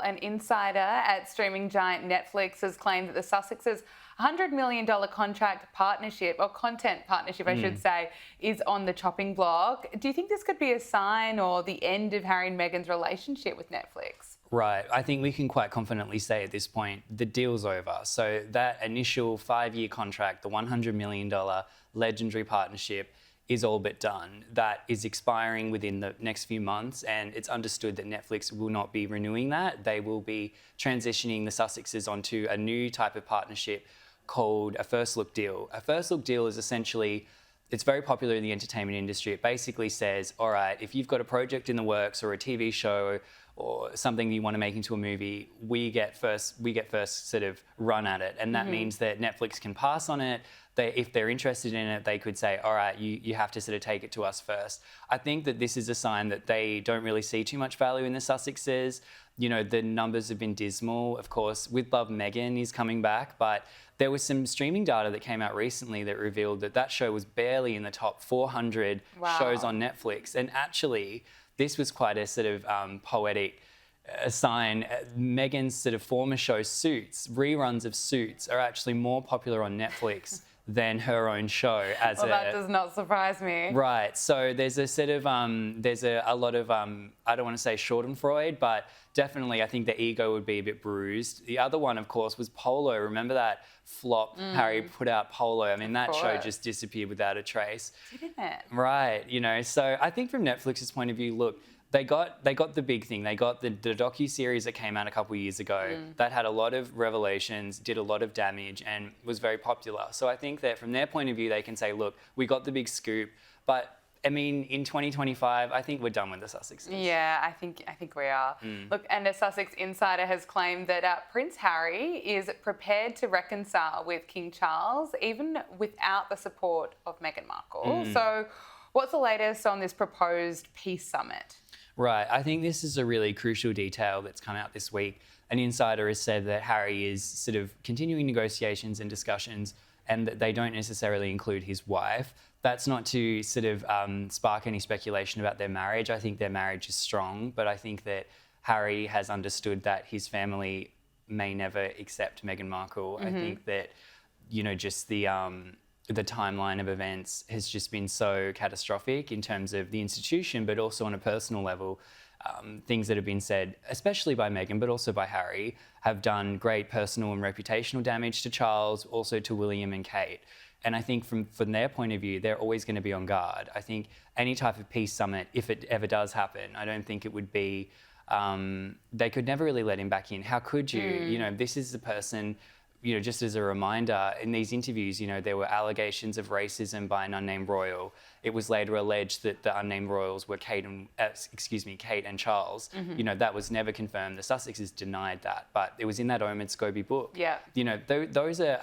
An insider at streaming giant Netflix has claimed that the Sussexes' $100 million content partnership, I should say, is on the chopping block. Do you think this could be a sign or the end of Harry and Meghan's relationship with Netflix? Right. I think we can quite confidently say at this point, the deal's over. So that initial 5-year contract, the $100 million legendary partnership, is all but done. That is expiring within the next few months, and it's understood that Netflix will not be renewing that. They will be transitioning the Sussexes onto a new type of partnership called a first look deal. A first look deal is essentially, it's very popular in the entertainment industry. It basically says, all right, if you've got a project in the works or a TV show or something you want to make into a movie, we get first sort of run at it. And that means that Netflix can pass on it. If they're interested in it, they could say, all right, you have to sort of take it to us first. I think that this is a sign that they don't really see too much value in the Sussexes. You know, the numbers have been dismal. Of course, With Love, Meghan is coming back, but there was some streaming data that came out recently that revealed that that show was barely in the top 400 shows on Netflix. And actually, this was quite a sort of poetic sign. Meghan's sort of former show Suits, reruns of Suits, are actually more popular on Netflix than her own show. That does not surprise me. Right. So there's a sort of there's a lot of I don't want to say Schadenfreude, but definitely I think the ego would be a bit bruised. The other one, of course, was Polo. Remember that flop Harry put out, Polo? I mean, that show just disappeared without a trace. Didn't it? Right. You know, so I think from Netflix's point of view, look, they got the big thing. They got the docu-series that came out a couple of years ago that had a lot of revelations, did a lot of damage, and was very popular. So I think that from their point of view, they can say, look, we got the big scoop. But I mean, in 2025, I think we're done with the Sussexes. Yeah, I think we are. Look, and a Sussex insider has claimed that Prince Harry is prepared to reconcile with King Charles, even without the support of Meghan Markle. So what's the latest on this proposed peace summit? Right. I think this is a really crucial detail that's come out this week. An insider has said that Harry is sort of continuing negotiations and discussions, and that they don't necessarily include his wife. That's not to sort of spark any speculation about their marriage. I think their marriage is strong, but I think that Harry has understood that his family may never accept Meghan Markle. I think that, you know, just the timeline of events has just been so catastrophic in terms of the institution, but also on a personal level. Things that have been said, especially by Meghan, but also by Harry, have done great personal and reputational damage to Charles, also to William and Kate. And I think from their point of view, they're always going to be on guard. I think any type of peace summit, if it ever does happen, I don't think it would be, they could never really let him back in. How could you? You know, this is the person, you know, just as a reminder, in these interviews, you know, there were allegations of racism by an unnamed royal. It was later alleged that the unnamed royals were Kate and Charles. You know, that was never confirmed. The Sussexes denied that, but it was in that Omid Scobie book. Yeah. You know, those are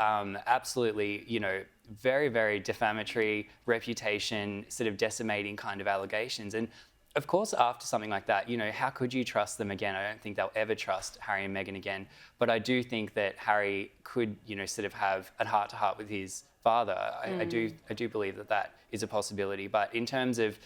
absolutely, you know, very, very defamatory, reputation, sort of decimating kind of allegations. And of course, after something like that, you know, how could you trust them again? I don't think they'll ever trust Harry and Meghan again. But I do think that Harry could, you know, sort of have a heart-to-heart with his father. I do believe that that is a possibility. But in terms of,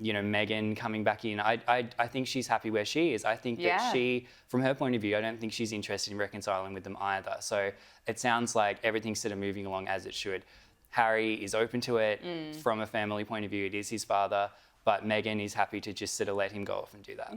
you know, Meghan coming back in, I think she's happy where she is. I think that she, from her point of view, I don't think she's interested in reconciling with them either. So it sounds like everything's sort of moving along as it should. Harry is open to it. From a family point of view, it is his father. But Meghan is happy to just sort of let him go off and do that.